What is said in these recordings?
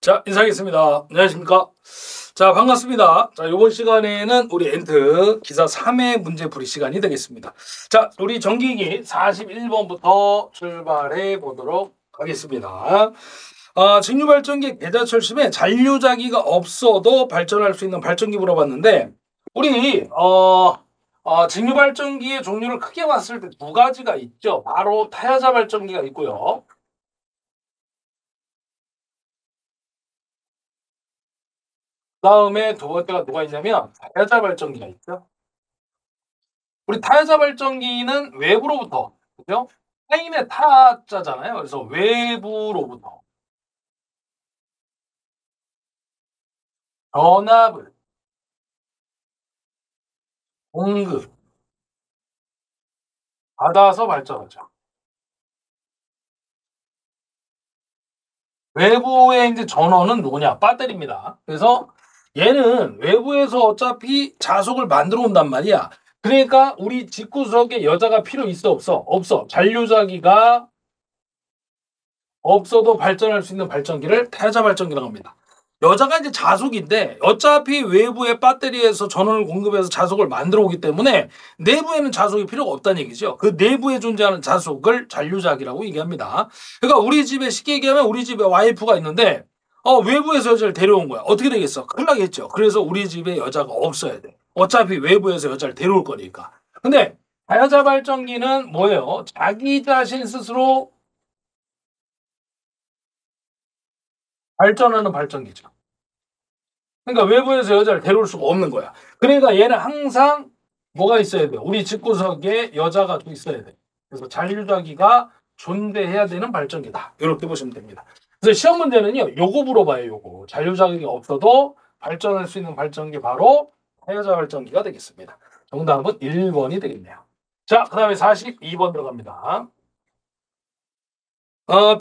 자, 인사하겠습니다. 안녕하십니까? 자, 반갑습니다. 자, 이번 시간에는 우리 엔트 기사 3회 문제풀이 시간이 되겠습니다. 자, 우리 정기기 41번부터 출발해 보도록 하겠습니다. 직류발전기 계좌철심에 잔류자기가 없어도 발전할 수 있는 발전기 물어봤는데, 우리 직류발전기의 종류를 크게 봤을 때 두 가지가 있죠. 바로 타야자 발전기가 있고요. 그다음에 두 번째가 누가 있냐면 타야자 발전기가 있죠. 우리 타야자 발전기는 외부로부터, 그죠? 타인의 타자잖아요. 그래서 외부로부터 전압을 공급 받아서 발전하죠. 외부의 이제 전원은 누구냐? 배터리입니다. 그래서 얘는 외부에서 어차피 자속을 만들어 온단 말이야. 그러니까 우리 집구석에 여자가 필요 있어 없어? 없어. 잔류자기가 없어도 발전할 수 있는 발전기를 타야자 발전기라고 합니다. 여자가 이제 자속인데 어차피 외부의 배터리에서 전원을 공급해서 자속을 만들어 오기 때문에 내부에는 자속이 필요가 없다는 얘기죠. 그 내부에 존재하는 자속을 잔류자기라고 얘기합니다. 그러니까 우리 집에 쉽게 얘기하면 우리 집에 와이프가 있는데 외부에서 여자를 데려온 거야. 어떻게 되겠어? 큰일 나겠죠. 그래서 우리 집에 여자가 없어야 돼. 어차피 외부에서 여자를 데려올 거니까. 근데 타야자 발전기는 뭐예요? 자기 자신 스스로 발전하는 발전기죠. 그러니까 외부에서 여자를 데려올 수가 없는 거야. 그러니까 얘는 항상 뭐가 있어야 돼? 우리 집구석에 여자가 좀 있어야 돼. 그래서 잔류자기가 존재해야 되는 발전기다. 이렇게 보시면 됩니다. 그래서 시험 문제는요. 요거 물어봐요. 요거. 잔류자기가 없어도 발전할 수 있는 발전기 바로 타야자 발전기가 되겠습니다. 정답은 1번이 되겠네요. 자, 그 다음에 42번 들어갑니다.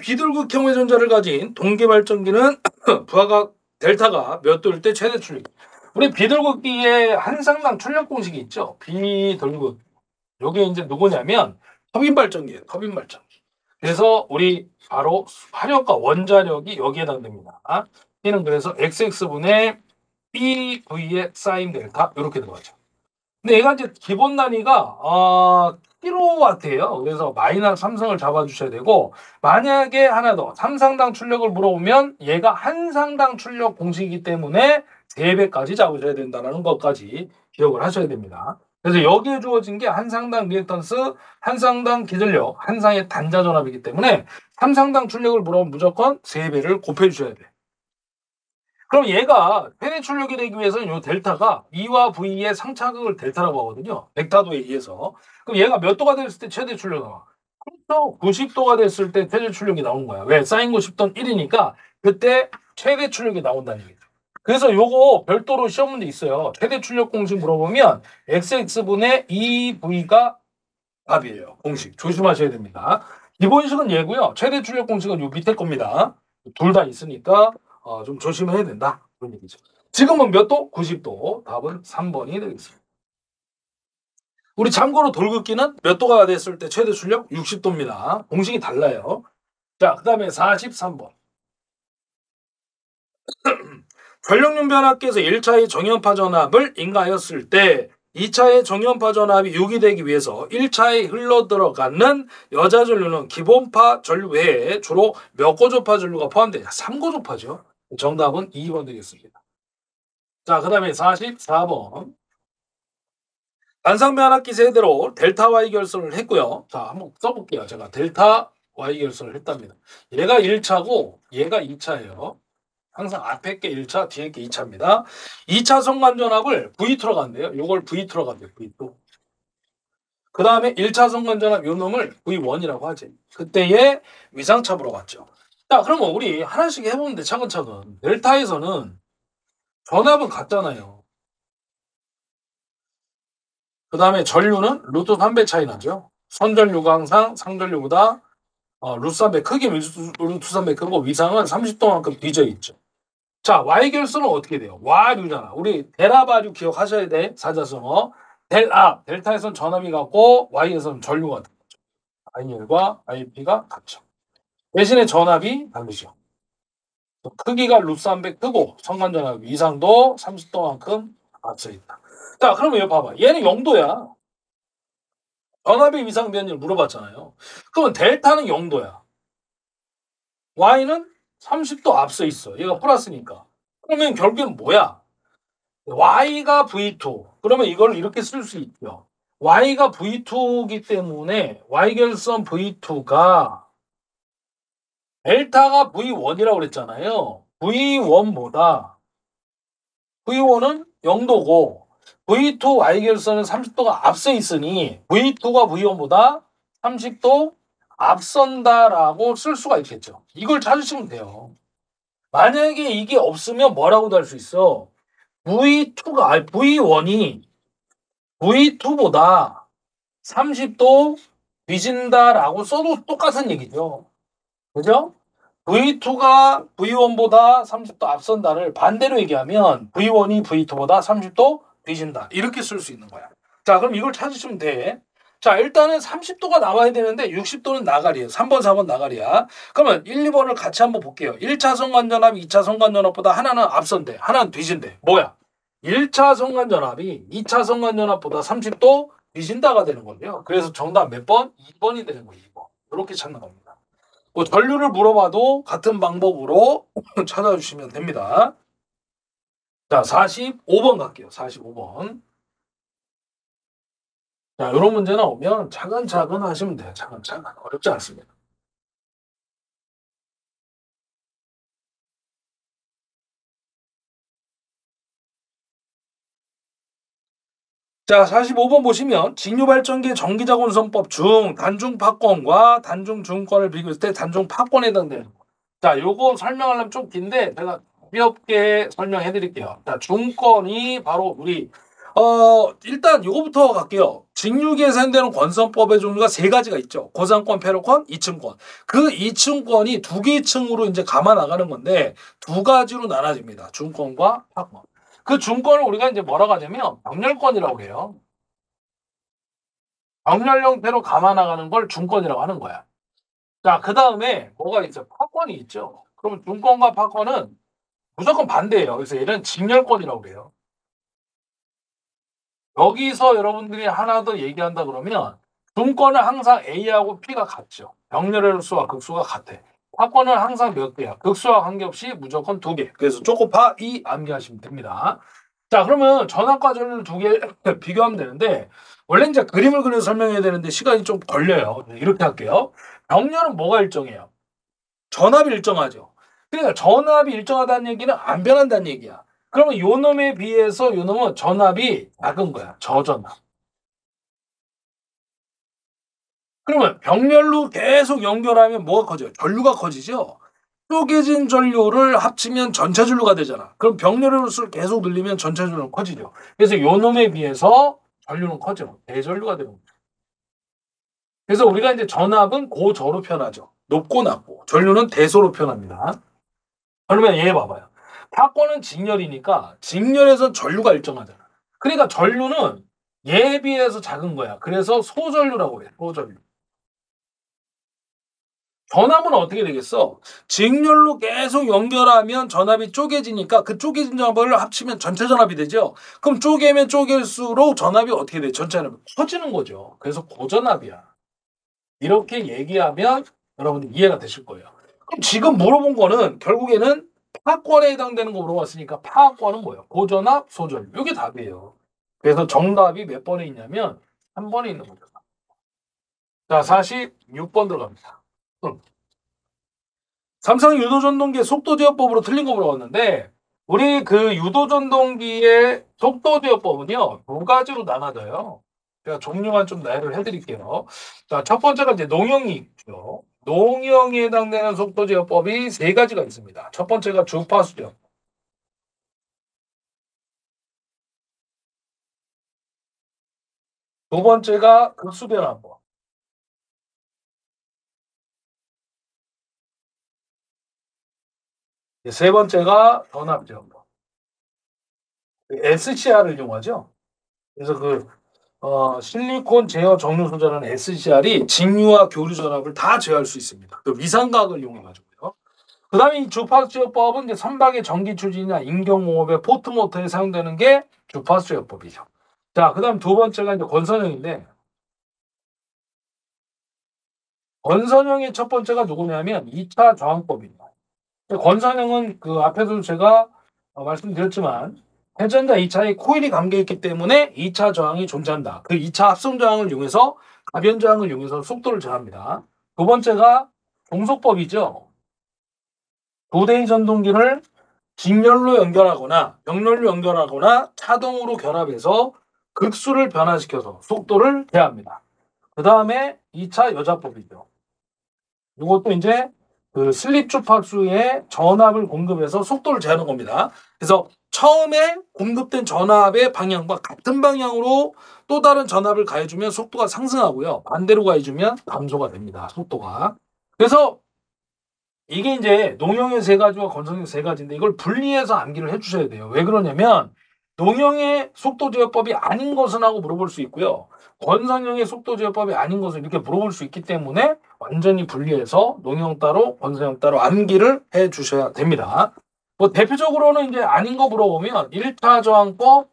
비둘극형의 전자를 가진 동계발전기는 부하가 델타가 몇 도일 때 최대 출력. 우리 비둘극기의 한 상당 출력 공식이 있죠. 비둘극. 요게 이제 누구냐면 터빈 발전기예요. 터빈 발전기. 그래서 우리 바로 화력과 원자력이 여기에 해당됩니다. 얘는 그래서 XX분의 BV의 사인 델타 이렇게 들어가죠. 근데 얘가 이제 기본 단위가 킬로와트예요. 그래서 마이너스 삼성을 잡아주셔야 되고 만약에 하나 더 삼상당 출력을 물어보면 얘가 한 상당 출력 공식이기 때문에 3배까지 잡으셔야 된다는 것까지 기억을 하셔야 됩니다. 그래서 여기에 주어진 게 한 상당 리액턴스, 한 상당 기전력, 한 상의 단자 전압이기 때문에 삼상당 출력을 물어보면 무조건 3배를 곱해주셔야 돼요. 그럼 얘가 회내 출력이 되기 위해서는 이 델타가 E와 V의 상차극을 델타라고 하거든요. 벡터도에 의해서. 그럼 얘가 몇 도가 됐을 때 최대 출력이 나와? 그렇죠. 90도가 됐을 때 최대 출력이 나오는 거야. 왜? 사인 90도는 1이니까 그때 최대 출력이 나온다는 얘기죠. 그래서 요거 별도로 시험 문제 있어요. 최대 출력 공식 물어보면 XX분의 EV가 답이에요. 공식. 조심하셔야 됩니다. 기본식은 얘고요. 최대 출력 공식은 요 밑에 겁니다. 둘 다 있으니까 좀 조심해야 된다. 그런 얘기죠. 지금은 몇 도? 90도. 답은 3번이 되겠습니다. 우리 참고로 돌긋기는 몇 도가 됐을 때 최대 출력? 60도입니다. 공식이 달라요. 자, 그 다음에 43번. 전력륜 변압기에서 1차의 정연파 전압을 인가하였을 때 2차의 정연파 전압이 유기되기 위해서 1차에 흘러들어가는 여자 전류는 기본파 전류 외에 주로 몇 고조파 전류가 포함되냐? 3고조파죠. 정답은 2번 되겠습니다. 자, 그 다음에 44번. 단상변압기 세대로 델타 Y 결선을 했고요. 자, 한번 써볼게요. 제가 델타 Y 결선을 했답니다. 얘가 1차고 얘가 2차예요. 항상 앞에 게 1차, 뒤에 게 2차입니다. 2차 성관전압을 V2로 간대요. 요걸 V2로 간대요. V2. 그 다음에 1차 성관전압 요 놈을 V1이라고 하지. 그때의 위상차 물어봤죠. 자, 그러면 우리 하나씩 해보는데 차근차근. 델타에서는 전압은 같잖아요. 그 다음에 전류는 루트 3배 차이 나죠. 선전류가 항상 상전류보다 루트 3배 크게 루트 3배 크고 위상은 30도만큼 뒤져 있죠. 자, Y결선은 어떻게 돼요? 와류잖아. 우리 데라바류 기억하셔야 돼. 사자성어. 델타에선 전압이 같고 Y에서는 전류가 같은 거죠. IL과 IP가 같죠. 대신에 전압이 다르죠. 크기가 루스300 크고 성간전압 이상도 30도만큼 앞서 있다. 자, 그러면 여기 봐봐. 얘는 0도야. 전압의 위상 변이를 물어봤잖아요. 그러면 델타는 0도야. Y는 30도 앞서 있어. 얘가 플러스니까. 그러면 결국엔 뭐야? Y가 V2. 그러면 이걸 이렇게 쓸 수 있죠. Y가 V2이기 때문에 Y결선 V2가 델타가 V1이라고 그랬잖아요. V1은 0도고 V2 Y결선은 30도가 앞서 있으니 V2가 V1보다 30도 앞선다라고 쓸 수가 있겠죠. 이걸 찾으시면 돼요. 만약에 이게 없으면 뭐라고도 할 수 있어. V1이 V2보다 30도 뒤진다라고 써도 똑같은 얘기죠. 그죠? V2가 V1보다 30도 앞선다를 반대로 얘기하면 V1이 V2보다 30도 뒤진다. 이렇게 쓸 수 있는 거야. 자, 그럼 이걸 찾으시면 돼. 자, 일단은 30도가 나와야 되는데 60도는 나가리예요. 3번, 4번 나가리야. 그러면 1, 2번을 같이 한번 볼게요. 1차 성간전압, 2차 성간전압보다 하나는 앞선대, 하나는 뒤진대. 뭐야? 1차 성간전압이 2차 성간전압보다 30도 뒤진다가 되는 거예요. 그래서 정답 몇 번? 2번이 되는 거예요. 2번. 이렇게 찾는 겁니다. 뭐 전류를 물어봐도 같은 방법으로 찾아주시면 됩니다. 자, 45번 갈게요. 45번. 자, 이런 문제 나오면 차근차근 하시면 돼요. 차근차근. 어렵지 않습니다. 자, 45번 보시면 직류발전기의 전기자곤선법 중 단중 파권과 단중 중권을 비교했을 때 단중 파권에 해당되는 거. 자, 요거 설명하려면 좀 긴데 제가 가볍게 설명해 드릴게요. 자, 중권이 바로 우리 일단 요거부터 갈게요. 직류기에 사용되는 권선법의 종류가 세 가지가 있죠. 고상권, 패러권, 이층권. 그 이층권이 두 개의 층으로 이제 감아 나가는 건데 두 가지로 나눠집니다. 중권과 파권. 그 중권을 우리가 이제 뭐라고 하냐면 병렬권이라고 해요. 병렬 형태로 감아 나가는 걸 중권이라고 하는 거야. 자, 그 다음에 뭐가 있죠? 파권이 있죠. 그러면 중권과 파권은 무조건 반대예요. 그래서 얘는 직렬권이라고 그래요. 여기서 여러분들이 하나 더 얘기한다 그러면 중권은 항상 A하고 P가 같죠. 병렬의 수와 극수가 같아. 파권은 항상 몇 개야? 극수와 관계없이 무조건 2개. 그래서 쪼꼬파 2 암기하시면 됩니다. 자, 그러면 전압과 전류를 두 개 비교하면 되는데 원래 이제 그림을 그려서 설명해야 되는데 시간이 좀 걸려요. 이렇게 할게요. 병렬은 뭐가 일정해요? 전압이 일정하죠. 그러니까 전압이 일정하다는 얘기는 안 변한다는 얘기야. 그러면 요 놈에 비해서 요 놈은 전압이 작은 거야. 저전압. 그러면 병렬로 계속 연결하면 뭐가 커져요? 전류가 커지죠. 쪼개진 전류를 합치면 전체 전류가 되잖아. 그럼 병렬의 수를 계속 늘리면 전체 전류는 커지죠. 그래서 요 놈에 비해서 전류는 커져. 대전류가 되는 거죠. 그래서 우리가 이제 전압은 고저로 표현하죠. 높고 낮고. 전류는 대소로 표현합니다. 그러면 얘 봐봐요. 파권은 직렬이니까 직렬에서 전류가 일정하잖아. 그러니까 전류는 얘에 비해서 작은 거야. 그래서 소전류라고 해. 소전류. 전압은 어떻게 되겠어? 직렬로 계속 연결하면 전압이 쪼개지니까 그 쪼개진 전압을 합치면 전체 전압이 되죠. 그럼 쪼개면 쪼갤수록 전압이 어떻게 돼? 전체 전압이 커지는 거죠. 그래서 고전압이야. 이렇게 얘기하면 여러분들 이해가 되실 거예요. 그럼 지금 물어본 거는 결국에는 파권에 해당되는 거 물어봤으니까 파권은 뭐예요? 고전압, 소전압. 이게 답이에요. 그래서 정답이 몇 번에 있냐면 3번에 있는 거죠. 자, 46번 들어갑니다. 삼성 유도전동기의 속도제어법으로 틀린 거 물어봤는데 우리 그 유도전동기의 속도제어법은요 2가지로 나눠져요. 제가 종류만 좀 나열을 해드릴게요. 자, 첫 번째가 이제 농형이 있죠. 농형에 해당되는 속도제어법이 3가지가 있습니다. 첫 번째가 주파수제어법. 두 번째가 극수변화법. 세 번째가 전압제어법. SCR을 이용하죠. 그래서 실리콘 제어 정류 소재라는 SCR이 직류와 교류 전압을 다 제어할 수 있습니다. 또 위상각을 이용해 가지고요. 그 다음에 이 주파수요법은 이제 선박의 전기 추진이나 인경공업의 포트모터에 사용되는 게 주파수요법이죠. 자, 그 다음 두 번째가 이제 권선형인데, 권선형의 첫 번째가 누구냐면 2차 저항법입니다. 권선형은 그 앞에도 제가 말씀드렸지만 회전자 2차에 코일이 감겨있기 때문에 2차 저항이 존재한다. 그 2차 합성 저항을 이용해서 가변 저항을 이용해서 속도를 제어합니다. 두 번째가 종속법이죠. 두 대의 전동기를 직렬로 연결하거나 병렬로 연결하거나 차동으로 결합해서 극수를 변화시켜서 속도를 제어합니다. 그 다음에 2차 여자법이죠. 이것도 이제 그 슬립 주파수에 전압을 공급해서 속도를 제하는 겁니다. 그래서 처음에 공급된 전압의 방향과 같은 방향으로 또 다른 전압을 가해주면 속도가 상승하고요. 반대로 가해주면 감소가 됩니다. 속도가. 그래서 이게 이제 농형의 세 가지와 건성의 세 가지인데 이걸 분리해서 암기를 해주셔야 돼요. 왜 그러냐면 농형의 속도 제어법이 아닌 것은 하고 물어볼 수 있고요. 권선형의 속도 제어법이 아닌 것을 이렇게 물어볼 수 있기 때문에 완전히 분리해서 농형 따로 권선형 따로 암기를 해 주셔야 됩니다. 뭐 대표적으로는 이제 아닌 거 물어보면 1차 저항법,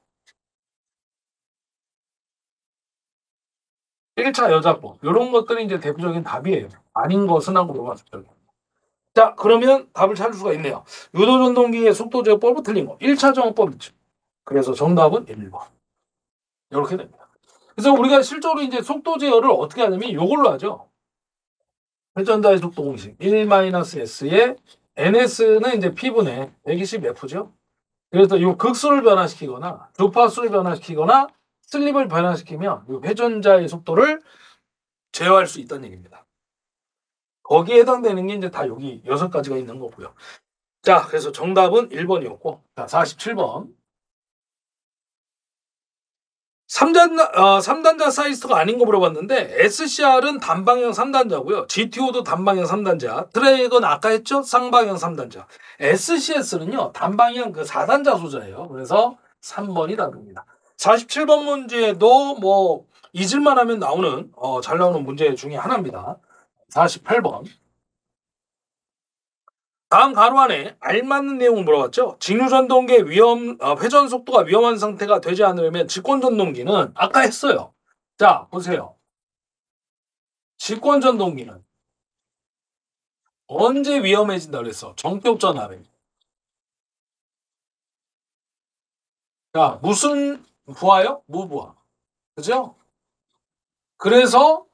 1차 여자법 이런 것들이 이제 대표적인 답이에요. 아닌 것은 하고 물어봤을 때. 자, 그러면 답을 찾을 수가 있네요. 유도전동기의 속도 제어법은 틀린 거. 1차 저항법 있죠. 그래서 정답은 1번. 이렇게 됩니다. 그래서 우리가 실제로 이제 속도 제어를 어떻게 하냐면 이걸로 하죠. 회전자의 속도 공식 1-s의 ns는 이제 p분의 120f죠. 그래서 이 극수를 변화시키거나 주파수를 변화시키거나 슬립을 변화시키면 이 회전자의 속도를 제어할 수 있다는 얘기입니다. 거기에 해당되는 게 이제 다 여기 6가지가 있는 거고요. 자, 그래서 정답은 1번이었고, 자, 47번. 3단자 사이스터가 아닌 거 물어봤는데 SCR은 단방향 3단자고요. GTO도 단방향 3단자. 트랙은 아까 했죠? 쌍방향 3단자. SCS는요. 단방향 그 4단자 소자예요. 그래서 3번이 답입니다. 47번 문제도 뭐 잊을만 하면 나오는 잘 나오는 문제 중에 하나입니다. 48번. 다음 가로 안에 알맞는 내용을 물어봤죠. 직류전동기의 회전 속도가 위험한 상태가 되지 않으려면 직권전동기는 아까 했어요. 자, 보세요. 직권전동기는 언제 위험해진다 그랬어? 정격 전압에. 자, 무슨 부하요? 무부하. 그죠? 그래서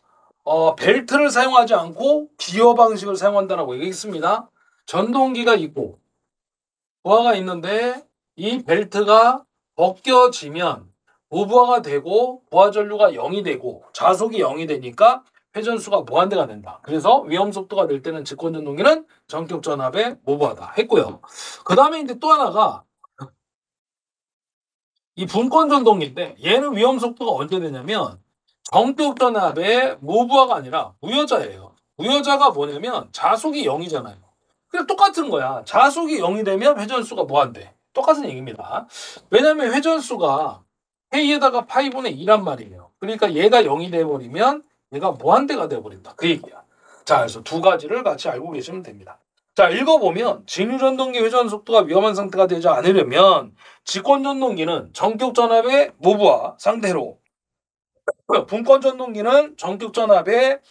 벨트를 사용하지 않고 기어 방식을 사용한다라고 얘기했습니다. 전동기가 있고 부하가 있는데 이 벨트가 벗겨지면 무부하가 되고 부하 전류가 0이 되고 자속이 0이 되니까 회전수가 무한대가 된다. 그래서 위험 속도가 될 때는 직권 전동기는 전격 전압에 무부하다 했고요. 그 다음에 이제 또 하나가 이 분권 전동기인데 얘는 위험 속도가 언제 되냐면 전격 전압에 무부하가 아니라 무여자예요. 무여자가 뭐냐면 자속이 0이잖아요. 그냥 똑같은 거야. 자속이 0이 되면 회전수가 무한대. 똑같은 얘기입니다. 왜냐면 회전수가 K에다가 파이분의 2란 말이에요. 그러니까 얘가 0이 돼버리면 얘가 무한대가 돼버린다. 그 얘기야. 자, 그래서 두 가지를 같이 알고 계시면 됩니다. 자, 읽어보면 직류전동기 회전속도가 위험한 상태가 되지 않으려면 직권전동기는 전격전압의 무부하 상태로 분권전동기는 전격전압의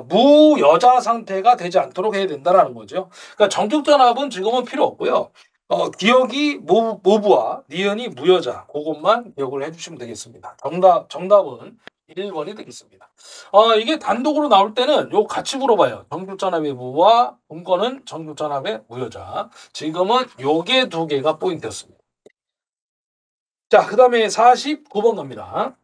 무여자 상태가 되지 않도록 해야 된다는 거죠. 그러니까 전격전압은 지금은 필요 없고요. 기억이 무부하, 니은이 무여자. 그것만 기억을 해주시면 되겠습니다. 정답은 1번이 되겠습니다. 이게 단독으로 나올 때는 요 같이 물어봐요. 전격전압의 무부하, 분권은 전격전압의 무여자. 지금은 요게 두 개가 포인트였습니다. 자, 그 다음에 49번 갑니다.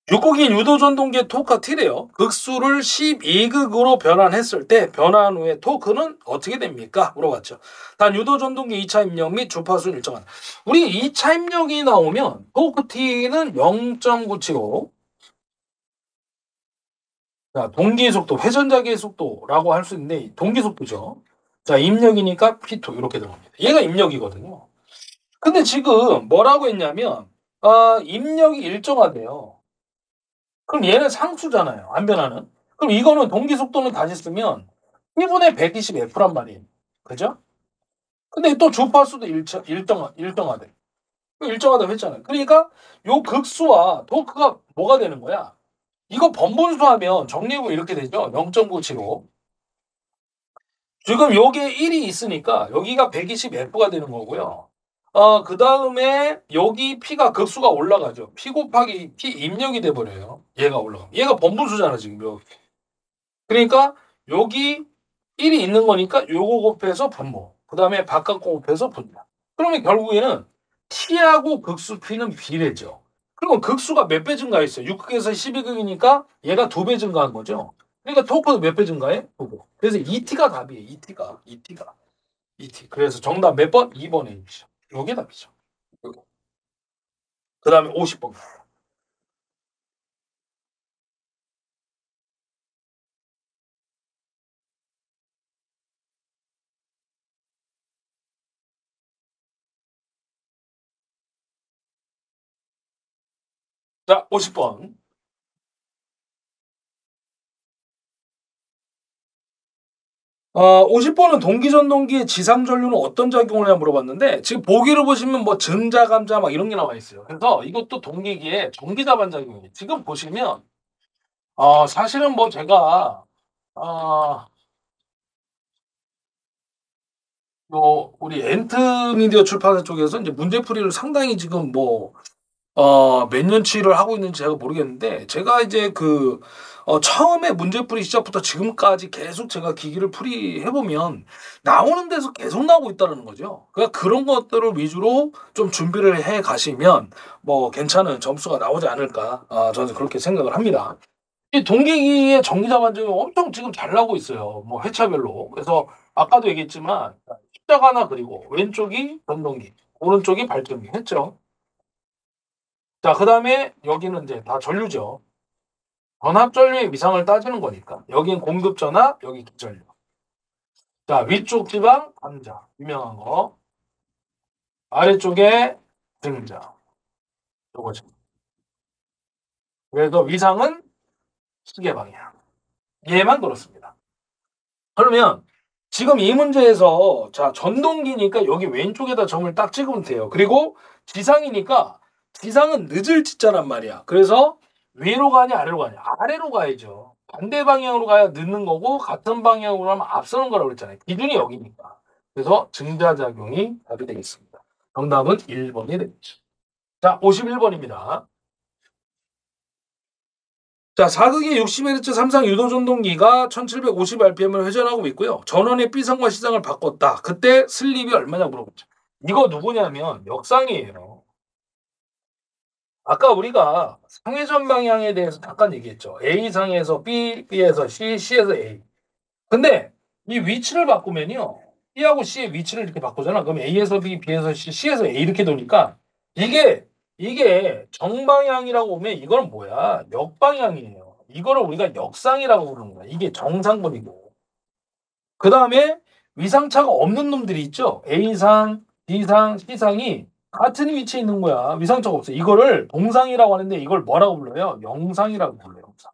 육곡인 유도전동기의 토크가 T래요. 극수를 12극으로 변환했을 때 변환 후에 토크는 어떻게 됩니까? 물어봤죠. 단 유도전동기 2차 입력 및 주파수는 일정하다. 우리 2차 입력이 나오면 토크 T는 0.975. 자, 동기의 속도, 회전자기의 속도라고 할 수 있는데 동기 속도죠. 자, 입력이니까 P2 이렇게 들어갑니다. 얘가 입력이거든요. 근데 지금 뭐라고 했냐면 입력이 일정하대요. 그럼 얘는 상수잖아요. 안 변하는. 그럼 이거는 동기 속도는 다시 쓰면 T분의 120F란 말이에요. 그죠? 근데 또 주파수도 일정하대. 일정하다고 했잖아요. 그러니까 요 극수와 토크가 뭐가 되는 거야? 이거 번분수하면 정리해보면 이렇게 되죠. 0.97로. 지금 여기에 1이 있으니까 여기가 120F가 되는 거고요. 그 다음에 여기 P가 극수가 올라가죠. P 곱하기 P 입력이 돼버려요. 얘가 올라가. 얘가 번분수잖아, 지금. 여기. 그러니까 여기 1이 있는 거니까 요거 곱해서 분모. 그 다음에 바깥 거 곱해서 분모. 그러면 결국에는 T하고 극수 P는 비례죠. 그러면 극수가 몇 배 증가했어요? 6극에서 12극이니까 얘가 2배 증가한 거죠. 그러니까 토크도 몇 배 증가해? 2배. 그래서 ET가 답이에요. ET가. ET. 그래서 정답 몇 번? 2번에 있죠. 요게 답이죠. 그 다음에 50번. 자, 50번. 50번은 동기전동기의 지상전류는 어떤 작용을 해야 물어봤는데 지금 보기를 보시면 뭐 증자, 감자 막 이런 게 나와 있어요. 그래서 이것도 동기기의 전기자 반작용이에요. 지금 보시면 사실은 뭐 제가 우리 엔트미디어 출판사 쪽에서 이제 문제풀이를 상당히 지금 뭐 몇 년치를 하고 있는지 제가 모르겠는데 제가 이제 처음에 문제풀이 시작부터 지금까지 계속 제가 기기를 풀이해 보면 나오는 데서 계속 나오고 있다는 거죠. 그러니까 그런 것들을 위주로 좀 준비를 해 가시면 뭐 괜찮은 점수가 나오지 않을까. 저는 그렇게 생각을 합니다. 이 동기기의 전기자 반증이 엄청 지금 잘 나오고 있어요. 뭐 회차별로. 그래서 아까도 얘기했지만 십자가 하나 그리고 왼쪽이 전동기, 오른쪽이 발전기 했죠. 자, 그다음에 여기는 이제 다 전류죠. 전압 전류의 위상을 따지는 거니까. 여긴 공급 전압, 여기 기전류. 자, 위쪽 지방 감자 유명한 거. 아래쪽에 등자. 요거죠. 그래서 위상은 시계 방향. 얘만 그렇습니다. 그러면 지금 이 문제에서 자, 전동기니까 여기 왼쪽에다 점을 딱 찍으면 돼요. 그리고 지상이니까 지상은 늦을 짓자란 말이야. 그래서 위로 가냐 아래로 가냐? 아래로 가야죠. 반대 방향으로 가야 늦는 거고 같은 방향으로 하면 앞서는 거라고 그랬잖아요. 기준이 여기니까. 그래서 증자작용이 답이 되겠습니다. 정답은 1번이 되겠죠. 자, 51번입니다. 자, 4극의 60Hz 삼상 유도전동기가 1750rpm을 회전하고 있고요. 전원의 B상과 C상을 바꿨다. 그때 슬립이 얼마냐 물어보죠. 이거 누구냐면 역상이에요. 아까 우리가 상회전 방향에 대해서 잠깐 얘기했죠. A상에서 B, B에서 C, C에서 A. 근데 이 위치를 바꾸면요. B하고 C의 위치를 이렇게 바꾸잖아. 그럼 A에서 B, B에서 C, C에서 A 이렇게 도니까 이게 정방향이라고 보면 이건 뭐야? 역방향이에요. 이거를 우리가 역상이라고 부르는 거야. 이게 정상분이고. 그 다음에 위상차가 없는 놈들이 있죠. A상, B상, C상이 같은 위치에 있는 거야. 위상차가 없어. 이거를 동상이라고 하는데 이걸 뭐라고 불러요? 영상이라고 불러요. 영상.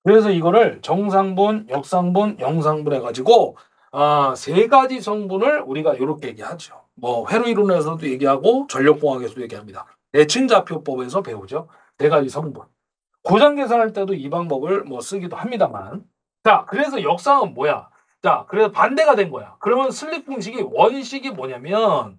그래서 이거를 정상분, 역상분, 영상분 해가지고 세 가지 성분을 우리가 이렇게 얘기하죠. 뭐 회로 이론에서도 얘기하고 전력공학에서도 얘기합니다. 대칭좌표법에서 배우죠. 세 가지 성분. 고장 계산할 때도 이 방법을 뭐 쓰기도 합니다만. 자, 그래서 역상은 뭐야? 자, 그래서 반대가 된 거야. 그러면 슬립 공식이 원식이 뭐냐면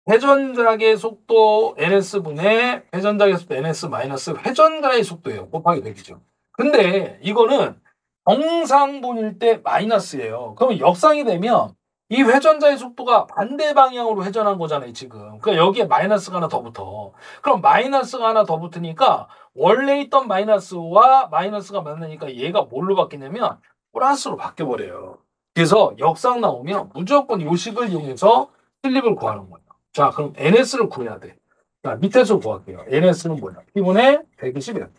회전작의 속도 ns분의 회전작의 속도 ns 마이너스 회전자의 속도예요. 곱하기 100이죠. 근데 이거는 정상분일 때 마이너스예요. 그럼 역상이 되면 이 회전자의 속도가 반대 방향으로 회전한 거잖아요, 지금. 그러니까 여기에 마이너스가 하나 더 붙어. 그럼 마이너스가 하나 더 붙으니까 원래 있던 마이너스와 마이너스가 만나니까 얘가 뭘로 바뀌냐면 플러스로 바뀌어버려요. 그래서 역상 나오면 무조건 요식을 이용해서 슬립을 구하는 거예요. 자, 그럼 NS를 구해야 돼. 자, 밑에서 구할게요. NS는 뭐야? P분의 120이야.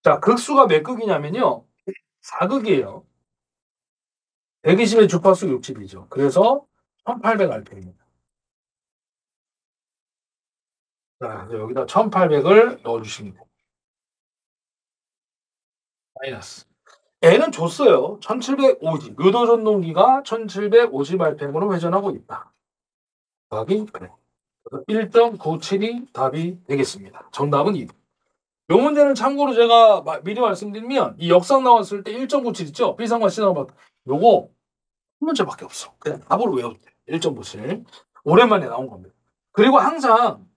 자, 극수가 몇 극이냐면요. 4극이에요. 120의 주파수 60이죠. 그래서 1800rpm입니다. 자, 이제 여기다 1800을 넣어주시면 돼요. 마이너스. N은 줬어요. 1750. 유도 전동기가 1750rpm으로 회전하고 있다. 답이 1.972 답이 되겠습니다. 정답은 2번. 요 문제는 참고로 제가 미리 말씀드리면 이 역상 나왔을 때 1.97 있죠? B상과 C상과 요거 한 문제밖에 없어. 그냥 답으로 외워도 돼. 1.97. 오랜만에 나온 겁니다. 그리고 항상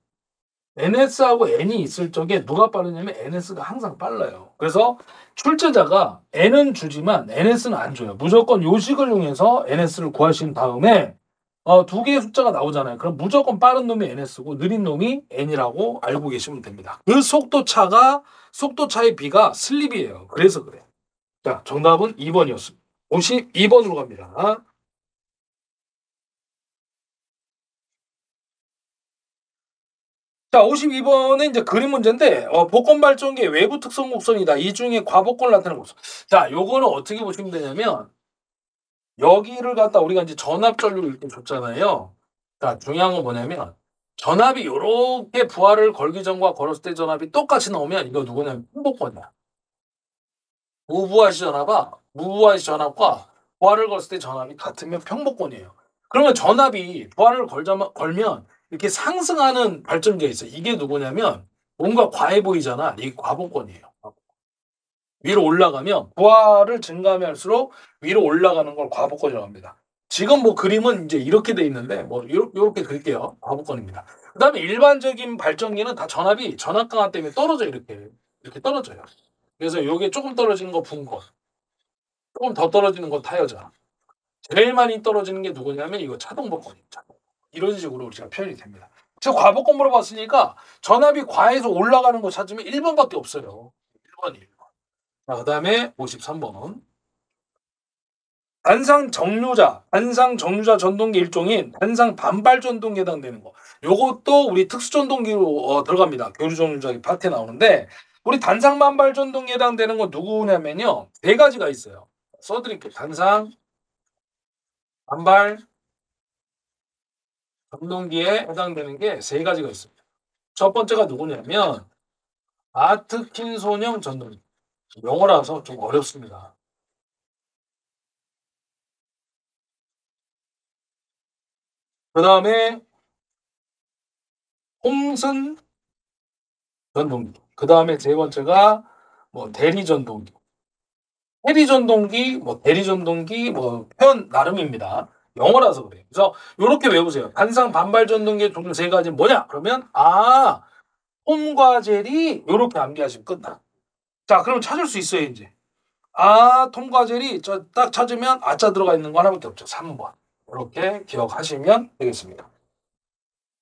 NS하고 N이 있을 적에 누가 빠르냐면 NS가 항상 빨라요. 그래서 출제자가 N은 주지만 NS는 안 줘요. 무조건 요식을 이용해서 NS를 구하신 다음에 두 개의 숫자가 나오잖아요. 그럼 무조건 빠른 놈이 NS고 느린 놈이 N이라고 알고 계시면 됩니다. 그 속도 차의 B가 슬립이에요. 그래서 그래. 자, 정답은 2번이었습니다. 52번으로 갑니다. 자, 52번은 이제 그림 문제인데, 복권 발전기의 외부 특성 곡선이다. 이 중에 과복권을 나타내는 곡선. 자, 요거는 어떻게 보시면 되냐면, 여기를 갖다 우리가 이제 전압 전류를 이렇게 줬잖아요. 자, 중요한 건 뭐냐면, 전압이 요렇게 부하를 걸기 전과 걸었을 때 전압이 똑같이 나오면 이거 누구냐면 평복권이야. 무부하시 전압과 부하를 걸었을 때 전압이 같으면 평복권이에요. 그러면 전압이 부하를 걸면 이렇게 상승하는 발전기가 있어요. 이게 누구냐면 뭔가 과해 보이잖아. 이게 과복권이에요. 위로 올라가면 부하를 증가하면 할수록 위로 올라가는 걸 과복권이라고 합니다. 지금 뭐 그림은 이제 이렇게 돼 있는데 뭐 이렇게 그릴게요. 과복권입니다. 그다음에 일반적인 발전기는 다 전압이 전압 강화 때문에 떨어져 이렇게 떨어져요. 그래서 이게 조금 떨어지는 거 분권, 조금 더 떨어지는 거 타여자. 제일 많이 떨어지는 게 누구냐면 이거 차동복권입니다. 이런 식으로 우리가 표현이 됩니다. 제가 과복권 물어봤으니까 전압이 과해서 올라가는 거 찾으면 1번밖에 없어요. 1번. 자, 그 다음에 53번. 단상 정류자 전동기 일종인 단상 반발 전동기에 해당되는 거. 요것도 우리 특수 전동기로 들어갑니다. 교류 정류자 파트에 나오는데 우리 단상 반발 전동기에 해당되는 건 누구냐면요. 네 가지가 있어요. 써드릴게요. 단상 반발 전동기에 해당되는 게 세 가지가 있습니다. 첫 번째가 누구냐면 아트킨손형 전동기. 영어라서 좀 어렵습니다. 그 다음에 홈슨 전동기. 그 다음에 세 번째가 뭐 대리 전동기. 대리 전동기, 표현 나름입니다. 영어라서 그래요. 그래서 이렇게 외우세요. 단상 반발 전동기의 종류 세 가지는 뭐냐? 그러면 홈과 젤이 이렇게 암기하시면 끝나. 자, 그럼 찾을 수 있어요, 이제. 톰과 젤이 딱 찾으면 아자 들어가 있는 거 하나밖에 없죠. 3번. 이렇게 기억하시면 되겠습니다.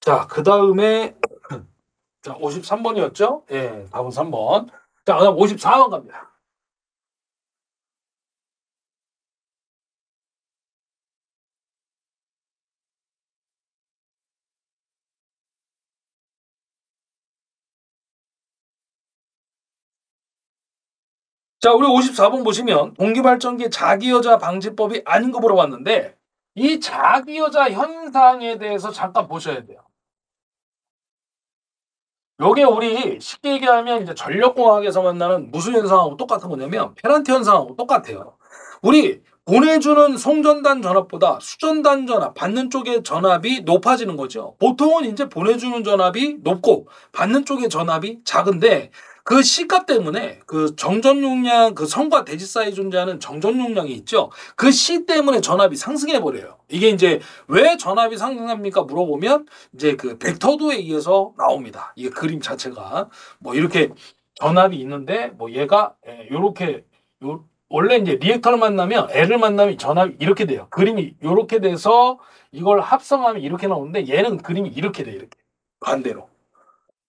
자, 그 다음에 자, 53번이었죠? 예, 답은 3번. 자, 그다음 54번 갑니다. 자, 우리 54번 보시면 동기발전기 자기여자 방지법이 아닌 거 물어봤는데 이 자기여자 현상에 대해서 잠깐 보셔야 돼요. 요게 우리 쉽게 얘기하면 이제 전력공학에서 만나는 무슨 현상하고 똑같은 거냐면 페란티 현상하고 똑같아요. 우리 보내주는 송전단 전압보다 수전단 전압, 받는 쪽의 전압이 높아지는 거죠. 보통은 이제 보내주는 전압이 높고 받는 쪽의 전압이 작은데 그 C값 때문에 그 정전 용량, 그 성과 대지 사이에 존재하는 정전 용량이 있죠. 그 C 때문에 전압이 상승해 버려요. 이게 이제 왜 전압이 상승합니까? 물어보면 이제 그 벡터도에 의해서 나옵니다. 이게 그림 자체가 뭐 이렇게 전압이 있는데 뭐 얘가 요렇게 원래 이제 리액터를 만나면 L을 만나면 전압이 이렇게 돼요. 그림이 이렇게 돼서 이걸 합성하면 이렇게 나오는데 얘는 그림이 이렇게 돼 이렇게 반대로.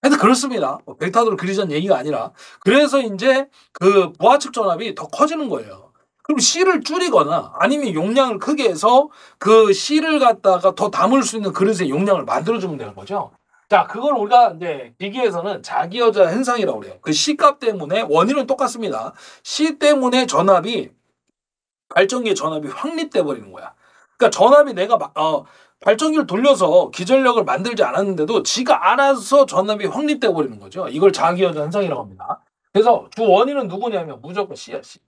하여튼 그렇습니다. 벡터도를 그리자는 얘기가 아니라 그래서 이제 그 부하측 전압이 더 커지는 거예요. 그럼 C를 줄이거나 아니면 용량을 크게 해서 그 C를 갖다가 더 담을 수 있는 그릇의 용량을 만들어주면 되는 거죠. 자, 그걸 우리가 이제 기계에서는 자기여자 현상이라고 그래요. 그 C값 때문에 원인은 똑같습니다. C 때문에 발전기의 전압이 확립돼 버리는 거야. 그러니까 전압이 내가 발전기를 돌려서 기전력을 만들지 않았는데도 지가 알아서 전압이 확립돼 버리는 거죠. 이걸 자기여자 현상이라고 합니다. 그래서 주 원인은 누구냐면 무조건 C야, C.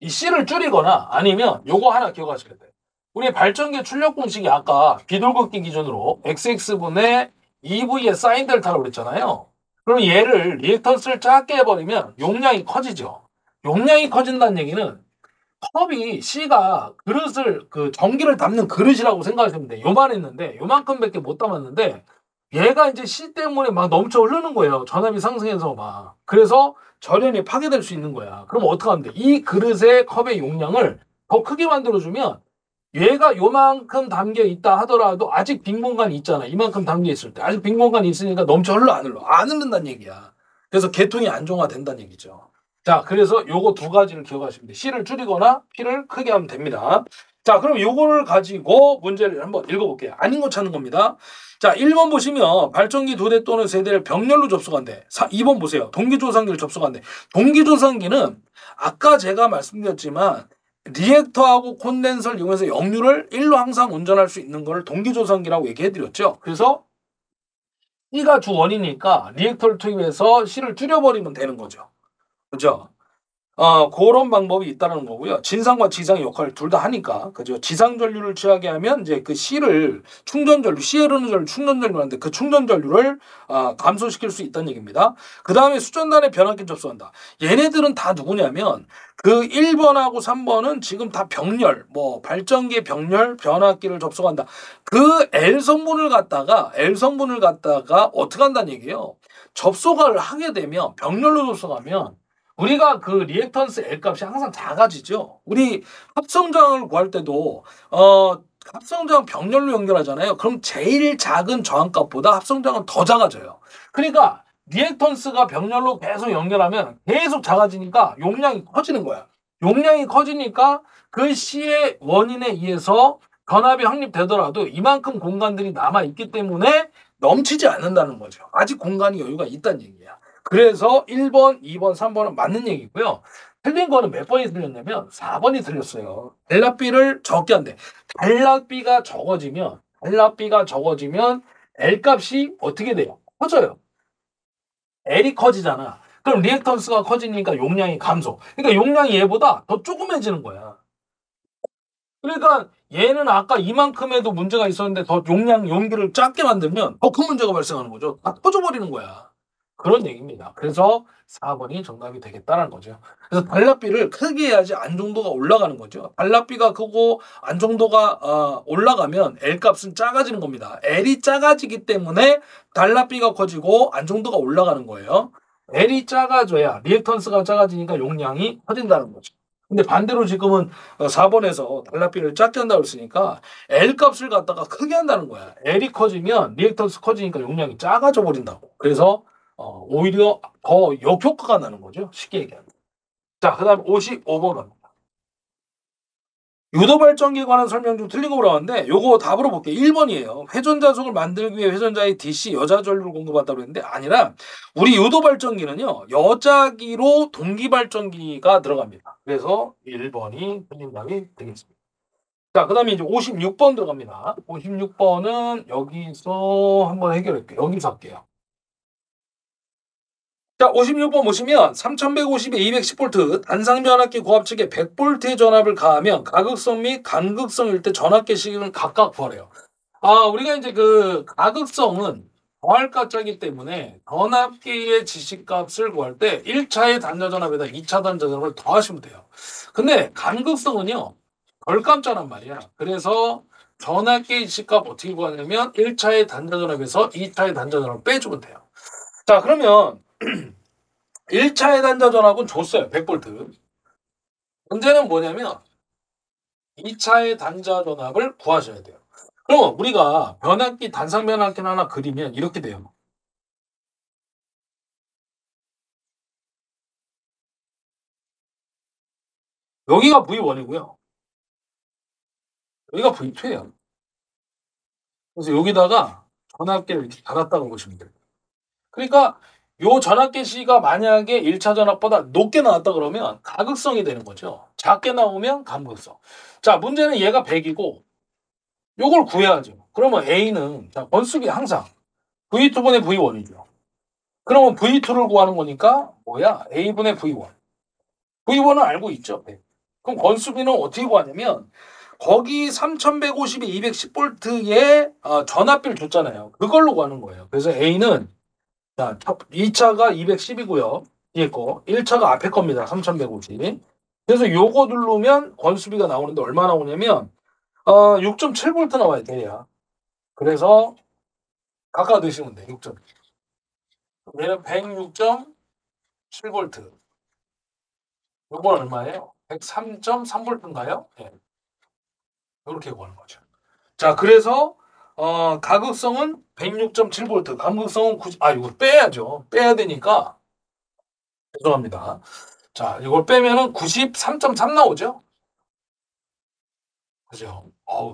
이 C를 줄이거나 아니면 요거 하나 기억하셔야 돼요. 우리 발전기 출력 공식이 아까 비돌긋기 기준으로 XX분의 EV의 사인 델타라고 그랬잖아요. 그럼 얘를 리액턴스를 작게 해버리면 용량이 커지죠. 용량이 커진다는 얘기는 컵이 C가 그릇을 그 전기를 담는 그릇이라고 생각하시면 돼요. 요만했는데 요만큼밖에 못 담았는데 얘가 이제 C 때문에 막 넘쳐 흐르는 거예요. 전압이 상승해서 막. 그래서 절연이 파괴될 수 있는 거야. 그럼 어떻게 하면 돼? 이 그릇의 컵의 용량을 더 크게 만들어주면 얘가 요만큼 담겨 있다 하더라도 아직 빈 공간이 있잖아. 이만큼 담겨 있을 때. 아직 빈 공간이 있으니까 넘쳐 흘러 안 흘러. 안 흐른다는 얘기야. 그래서 계통이 안정화된다는 얘기죠. 자, 그래서 요거 두 가지를 기억하시면 돼. C를 줄이거나 P를 크게 하면 됩니다. 자, 그럼 요거를 가지고 문제를 한번 읽어볼게요. 아닌 거 찾는 겁니다. 자, 1번 보시면 발전기 2대 또는 3대를 병렬로 접속한대. 2번 보세요. 동기조산기를 접속한대. 동기조산기는 아까 제가 말씀드렸지만 리액터하고 콘덴서를 이용해서 역류를 1로 항상 운전할 수 있는 걸 동기조산기라고 얘기해드렸죠. 그래서 C가 주 원이니까 리액터를 투입해서 C를 줄여버리면 되는 거죠. 그죠? 그런 방법이 있다는 거고요. 진상과 지상의 역할을 둘 다 하니까, 그죠? 지상 전류를 취하게 하면 이제 그 C를 충전 전류, C에 흐르는 전류 충전 전류인데 그 충전 전류를 감소시킬 수 있다는 얘기입니다. 그 다음에 수전단에 변압기 접수한다. 얘네들은 다 누구냐면 그 1번하고 3번은 지금 다 병렬, 뭐 발전기 병렬, 변압기를 접속한다. 그 L 성분을 갖다가 어떻게 한다는 얘기예요? 접속을 하게 되면 병렬로 접속하면 우리가 그 리액턴스 L 값이 항상 작아지죠. 우리 합성장을 구할 때도 합성장 병렬로 연결하잖아요. 그럼 제일 작은 저항값보다 합성장은 더 작아져요. 그러니까 리액턴스가 병렬로 계속 연결하면 계속 작아지니까 용량이 커지는 거야. 용량이 커지니까 그 C의 원인에 의해서 변압이 확립되더라도 이만큼 공간들이 남아있기 때문에 넘치지 않는다는 거죠. 아직 공간이 여유가 있다는 얘기야. 그래서 1번, 2번, 3번은 맞는 얘기고요. 틀린 거는 몇 번이 틀렸냐면 4번이 틀렸어요. 단락비를 적게 한대. 단락비가 적어지면 L 값이 어떻게 돼요? 커져요. L이 커지잖아. 그럼 리액턴스가 커지니까 용량이 감소. 그러니까 용량이 얘보다 더 조그매지는 거야. 그러니까 얘는 아까 이만큼에도 문제가 있었는데 더 용기를 작게 만들면 더 큰 문제가 발생하는 거죠. 다 터져버리는 거야. 그런 얘기입니다. 그래서 4번이 정답이 되겠다는 거죠. 그래서 단락비를 크게 해야지 안정도가 올라가는 거죠. 단락비가 크고 안정도가 올라가면 L값은 작아지는 겁니다. L이 작아지기 때문에 단락비가 커지고 안정도가 올라가는 거예요. L이 작아져야 리액턴스가 작아지니까 용량이 커진다는 거죠. 근데 반대로 지금은 4번에서 단락비를 작게 한다고 했으니까 L값을 갖다가 크게 한다는 거야. L이 커지면 리액턴스 커지니까 용량이 작아져 버린다고. 그래서 오히려 더 역효과가 나는 거죠. 쉽게 얘기하면. 자, 그 다음 55번 갑니다. 유도발전기에 관한 설명 중 틀린 거 물어봤는데 요거 답으로 볼게요. 1번이에요. 회전자석을 만들기 위해 회전자에 DC 여자 전류를 공급한다고 했는데 아니라 우리 유도발전기는요. 여자기로 동기발전기가 들어갑니다. 그래서 1번이 틀린 답이 되겠습니다. 자, 그 다음에 이제 56번 들어갑니다. 56번은 여기서 한번 해결할게요. 여기서 할게요. 자, 56번 보시면 3150에 210V 단상변압기 고압 측에 100V의 전압을 가하면 가극성 및 간극성일 때 전압계 시기는 각각 구하래요. 우리가 이제 그 가극성은 더할가짜기 때문에 전압기의 지시값을 구할 때 1차의 단자전압에다 2차 단자전압을 더하시면 돼요. 근데 간극성은요, 덜감짜란 말이야. 그래서 전압기의 지시값 어떻게 구하냐면 1차의 단자전압에서 2차의 단자전압을 빼주면 돼요. 자, 그러면 1차의 단자전압은 줬어요. 100V. 문제는 뭐냐면 2차의 단자전압을 구하셔야 돼요. 그럼 우리가 변압기, 단상 변압기를 하나 그리면 이렇게 돼요. 여기가 V1이고요. 여기가 V2예요. 그래서 여기다가 전압계를 이렇게 달았다고 보시면 돼요. 그러니까 요 전압계 C가 만약에 1차 전압보다 높게 나왔다 그러면 가극성이 되는 거죠. 작게 나오면 간극성. 자, 문제는 얘가 100이고 요걸 구해야죠. 그러면 A는 자, 번수기 항상 V2분의 V1이죠. 그러면 V2를 구하는 거니까 뭐야? A분의 V1. V1은 알고 있죠. 100. 그럼 건수비는 어떻게 구하냐면 거기 3150에 210V에 전압비를 줬잖아요. 그걸로 구하는 거예요. 그래서 A는 자, 2차가 210이고요. 뒤에 거. 1차가 앞에 겁니다. 3150. 그래서 요거 누르면 건수비가 나오는데 얼마 나오냐면 6.7V 나와야 돼요. 그래서 각각 넣으시면 돼. 6점. 얘는 106.7V. 요건 얼마예요? 103.3V인가요? 네. 이렇게 구하는 거죠. 자, 그래서 가급성은 106.7V, 감극성은 90, 이거 빼야죠. 빼야 되니까 죄송합니다. 자, 이걸 빼면은 93.3 나오죠? 그죠?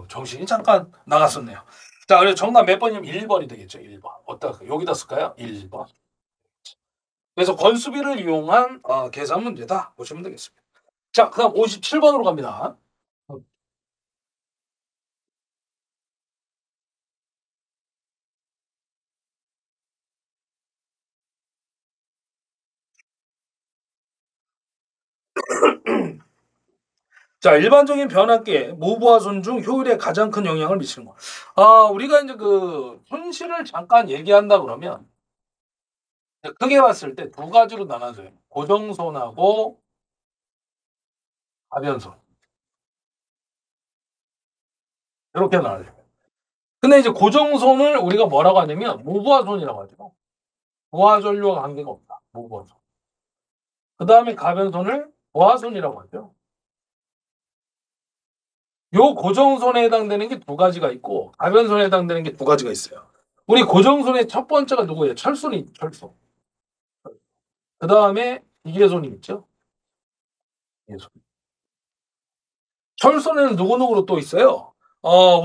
정신이 잠깐 나갔었네요. 자, 그래서 정답 몇 번이면 1번이 되겠죠. 1번. 어디다 여기다 쓸까요? 1번. 그래서 건수비를 이용한 계산 문제다 보시면 되겠습니다. 자, 그다음 57번으로 갑니다. 자, 일반적인 변압기에 모부와 손 중 효율에 가장 큰 영향을 미치는 거. 우리가 이제 그 손실을 잠깐 얘기한다 그러면 크게 봤을 때 두 가지로 나눠져요. 고정손하고 가변손. 이렇게 나눠져요. 근데 이제 고정손을 우리가 뭐라고 하냐면 모부하손이라고 하죠. 부하전류와 관계가 없다. 모부하손. 그 다음에 가변손을 부하손이라고 하죠. 요 고정손에 해당되는 게 두 가지가 있고 가변손에 해당되는 게 두 가지가 있어요. 우리 고정손의 첫 번째가 누구예요? 철손이 철손. 그 다음에 기계손이 있죠. 기계손. 철손에는 누구누구로 또 있어요.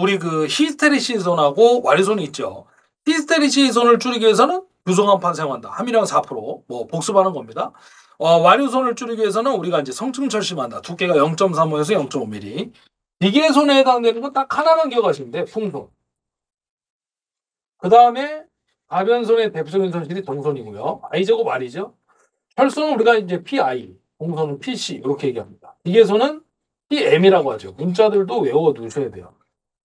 우리 그 히스테리시손하고 와류손이 있죠. 히스테리시손을 줄이기 위해서는 유성한판 사용한다. 함유량 4%뭐 복습하는 겁니다. 와류손을 줄이기 위해서는 우리가 이제 성층철심한다. 두께가 0.35에서 0.5mm. 기계손에 해당되는 건 딱 하나만 기억하시면 돼. 풍손. 그 다음에 가변손의 대표적인 손실이 동손이고요. I제곱 R이죠. 철손은 우리가 이제 PI, 동손은 PC 이렇게 얘기합니다. 기계손은 PM이라고 하죠. 문자들도 외워 두셔야 돼요.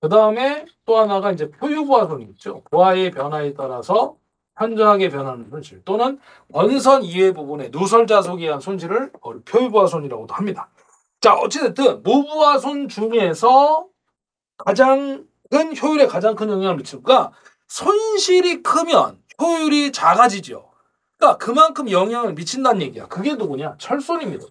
그 다음에 또 하나가 이제 표유부하손이 있죠. 부하의 변화에 따라서 현저하게 변하는 손실 또는 원선 이외 부분의 누설 자속에 의한 손실을 표유부하손이라고도 합니다. 자, 어찌됐든 모부하손 중에서 가장 큰 효율에 가장 큰 영향을 미치니까 손실이 크면 효율이 작아지죠. 그러니까 그만큼 영향을 미친다는 얘기야. 그게 누구냐? 철손입니다.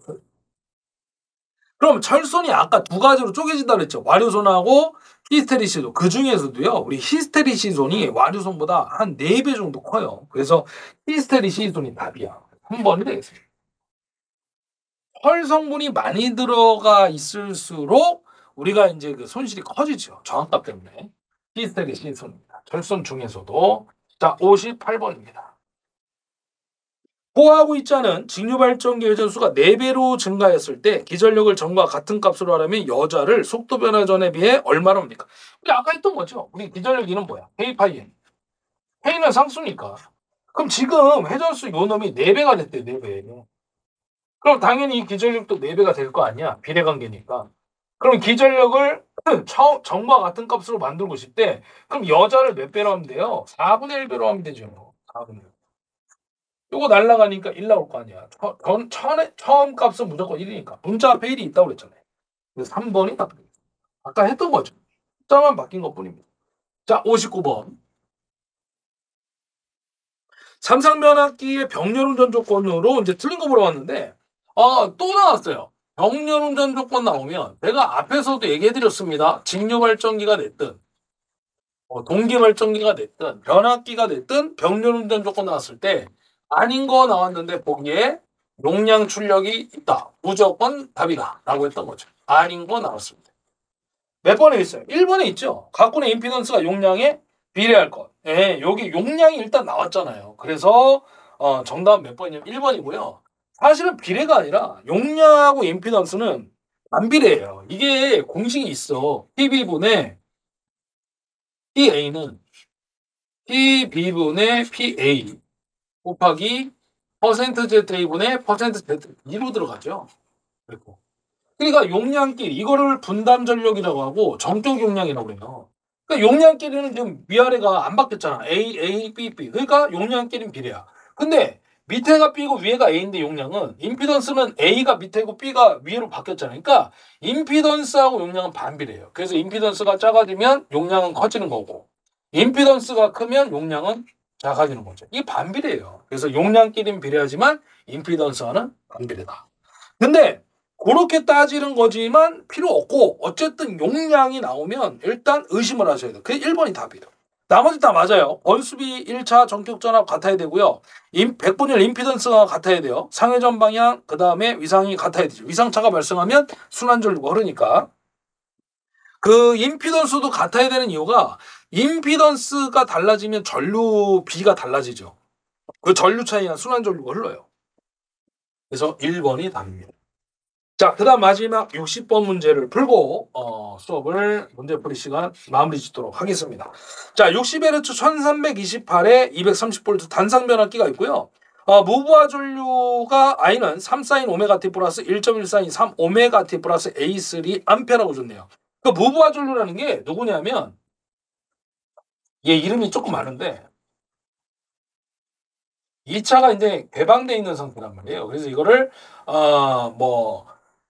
그럼 철손이 아까 두 가지로 쪼개진다 그랬죠. 와류손하고 히스테리시손. 그 중에서도요. 우리 히스테리시손이 와류손보다 한 4배 정도 커요. 그래서 히스테리시손이 답이야. 3번이 되겠습니다. 철 성분이 많이 들어가 있을수록 우리가 이제 그 손실이 커지죠. 저항값 때문에. 히스테리시손입니다. 철손 중에서도. 자, 58번입니다. 포하고 있지 않은 직류발전기 회전수가 4배로 증가했을 때 기전력을 전과 같은 값으로 하려면 여자를 속도 변화 전에 비해 얼마나 옵니까? 우리 아까 했던 거죠. 우리 기전력 이는 뭐야? K 파이 N. K는 상수니까. 그럼 지금 회전수 요 놈이 4배가 됐대. 4배. 그럼 당연히 이 기전력도 4배가 될 거 아니야. 비례관계니까. 그럼 기전력을 전과 같은 값으로 만들고 싶대. 그럼 여자를 몇 배로 하면 돼요? 4분의 1배로 하면 되죠. 4분의 1. 요거 날라가니까 1 나올 거 아니야. 처음 값은 무조건 1이니까. 문자 앞에 1이 있다고 그랬잖아요. 그래서 3번이 답입니다. 아까 했던 거죠. 숫자만 바뀐 것 뿐입니다. 자, 59번. 삼상변압기의 병렬운전 조건으로 이제 틀린 거 보러 왔는데, 또 나왔어요. 병렬운전 조건 나오면 내가 앞에서도 얘기해드렸습니다. 직류발전기가 됐든, 동기발전기가 됐든, 변압기가 됐든 병렬운전 조건 나왔을 때 아닌 거 나왔는데 보기에 용량 출력이 있다. 무조건 답이다. 라고 했던 거죠. 아닌 거 나왔습니다. 몇 번에 있어요? 1번에 있죠. 각군의 임피던스가 용량에 비례할 것. 예, 여기 용량이 일단 나왔잖아요. 그래서 정답은 몇 번이냐면 1번이고요. 사실은 비례가 아니라 용량하고 임피던스는 안 비례해요. 이게 공식이 있어. PB분의 PA는 PB분의 PA 곱하기 %ZA분의 %Z2로 들어가죠. 그리고 그러니까 용량끼리 이거를 분담 전력이라고 하고 정적 용량이라고 그래요. 그러니까 용량끼리는 지금 위아래가 안 바뀌었잖아. A, B, B. 그러니까 용량끼리는 비례야. 근데 밑에가 B고 위에가 A인데 용량은 임피던스는 A가 밑에고 B가 위로 바뀌었잖아. 그러니까 임피던스하고 용량은 반비례해요. 그래서 임피던스가 작아지면 용량은 커지는 거고 임피던스가 크면 용량은 작아지는 거죠. 이게 반비례해요. 그래서 용량끼리는 비례하지만 임피던스와는 반비례다. 근데 그렇게 따지는 거지만 필요 없고 어쨌든 용량이 나오면 일단 의심을 하셔야 돼요. 그게 1번이 답이에요. 나머지 다 맞아요. 원수비 1차 전격 전압 같아야 되고요. 100분의 임피던스가 같아야 돼요. 상회전 방향 그 다음에 위상이 같아야 되죠. 위상차가 발생하면 순환전류가 흐르니까. 그 임피던스도 같아야 되는 이유가 임피던스가 달라지면 전류 B가 달라지죠. 그 전류 차이나 순환전류가 흘러요. 그래서 1번이 답입니다. 자, 그 다음 마지막 60번 문제를 풀고 수업을 문제풀이 시간 마무리 짓도록 하겠습니다. 자, 60Hz 1328에 230V 단상 변압기가 있고요. 무부하 전류가 I는 3사인 오메가 T 플러스 1.1사인 3 오메가 T 플러스 A3 암페라고 줬네요. 그 무부하 전류라는 게 누구냐면 얘 이름이 조금 많은데 이 차가 이제 개방되어 있는 상태란 말이에요. 그래서 이거를 뭐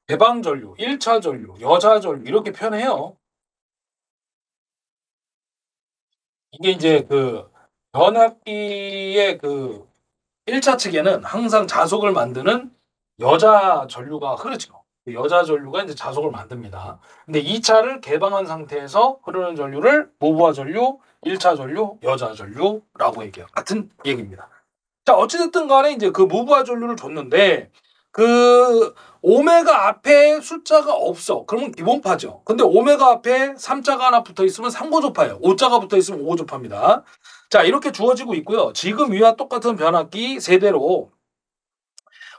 개방 전류, 1차 전류, 여자 전류 이렇게 표현해요. 이게 이제 그 변압기의 그 1차 측에는 항상 자속을 만드는 여자 전류가 흐르죠. 여자 전류가 이제 자속을 만듭니다. 근데 2차를 개방한 상태에서 흐르는 전류를 무부하 전류, 1차 전류, 여자 전류라고 얘기해요. 같은 얘기입니다. 자, 어찌됐든 간에 이제 그 무부하 전류를 줬는데 그 오메가 앞에 숫자가 없어. 그러면 기본파죠. 근데 오메가 앞에 3자가 하나 붙어 있으면 3고조파예요. 5자가 붙어 있으면 5고조파입니다. 자, 이렇게 주어지고 있고요. 지금 위와 똑같은 변압기 세대로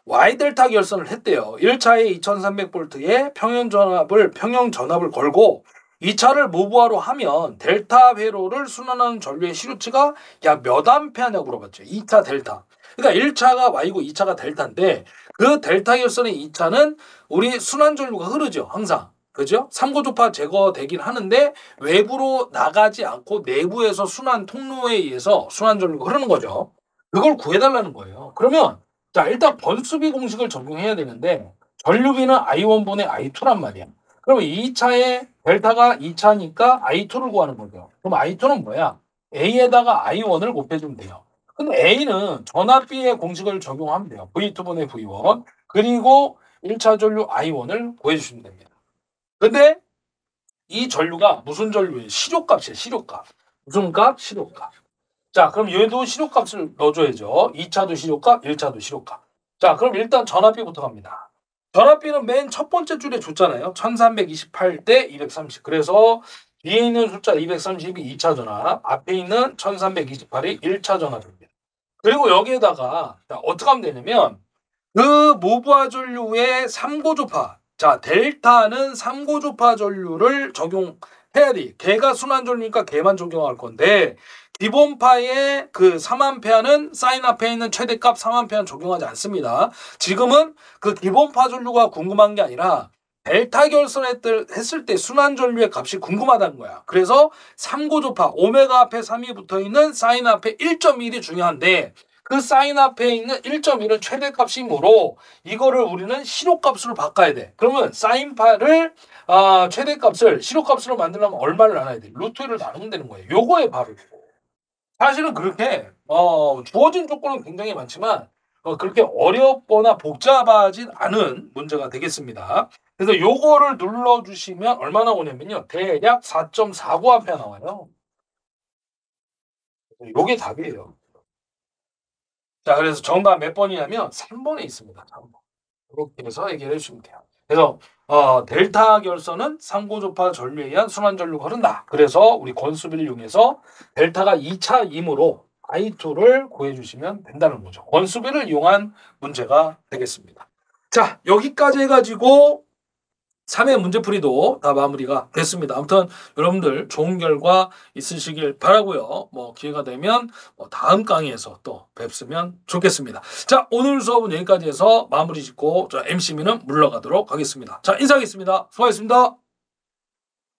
Y델타 결선을 했대요. 1차에 2300V에 평형 전압을 걸고 2차를 무부하로 하면 델타 회로를 순환하는 전류의 시루치가 약 몇 암페어냐고 물어봤죠. 2차 델타. 그러니까 1차가 Y고 2차가 델타인데 그 델타 결선의 2차는 우리 순환 전류가 흐르죠. 항상. 그죠? 3고조파 제거되긴 하는데 외부로 나가지 않고 내부에서 순환 통로에 의해서 순환 전류가 흐르는 거죠. 그걸 구해달라는 거예요. 그러면 자, 일단 번수비 공식을 적용해야 되는데 전류비는 I1분의 I2란 말이야. 그럼 2차에 델타가 2차니까 I2를 구하는 거죠. 그럼 I2는 뭐야? A에다가 I1을 곱해주면 돼요. 근데 A는 전압비의 공식을 적용하면 돼요. V2분의 V1 그리고 1차 전류 I1을 구해주시면 됩니다. 근데 이 전류가 무슨 전류예요? 시료값이에요. 시료값. 무슨 값? 시료값. 자, 그럼 얘도 시료값을 넣어줘야죠. 2차도 시료값, 1차도 시료값. 자, 그럼 일단 전압비부터 갑니다. 전압비는 맨 첫 번째 줄에 줬잖아요. 1328대 230. 그래서 뒤에 있는 숫자 230이 2차 전압, 앞에 있는 1328이 1차 전압입니다. 그리고 여기에다가 자, 어떻게 하면 되냐면 그 무부하 전류의 3고조파. 자, 델타는 3고조파 전류를 적용해야 돼. 걔가 순환 전류니까 걔만 적용할 건데 기본파의 그 3암페어는 사인 앞에 있는 최대값 3암페어는 적용하지 않습니다. 지금은 그 기본파 전류가 궁금한 게 아니라 델타 결선했을 때 순환 전류의 값이 궁금하다는 거야. 그래서 3고조파 오메가 앞에 3이 붙어 있는 사인 앞에 1.1이 중요한데 그 사인 앞에 있는 1.1은 최대값이므로 이거를 우리는 시료값으로 바꿔야 돼. 그러면 사인파를 최대값을 시료값으로 만들려면 얼마를 나눠야 돼? 루트 1을 나누면 되는 거예요. 요거에 바로 사실은 그렇게 주어진 조건은 굉장히 많지만 그렇게 어렵거나 복잡하진 않은 문제가 되겠습니다. 그래서 요거를 눌러주시면 얼마나 오냐면요. 대략 4.49A 나와요. 요게 답이에요. 자, 그래서 정답 몇 번이냐면 3번에 있습니다. 3번. 이렇게 해서 얘기를 해주시면 돼요. 그래서 델타 결선은 3고조파 전류에 의한 순환 전류가 흐른다. 그래서 우리 권수비를 이용해서 델타가 2차이므로 I2를 구해주시면 된다는 거죠. 권수비를 이용한 문제가 되겠습니다. 자, 여기까지 해가지고 3회 문제풀이도 다 마무리가 됐습니다. 아무튼 여러분들 좋은 결과 있으시길 바라고요. 뭐 기회가 되면 다음 강의에서 또 뵙으면 좋겠습니다. 자, 오늘 수업은 여기까지 해서 마무리 짓고 저 MC민은 물러가도록 하겠습니다. 자, 인사하겠습니다. 수고하셨습니다.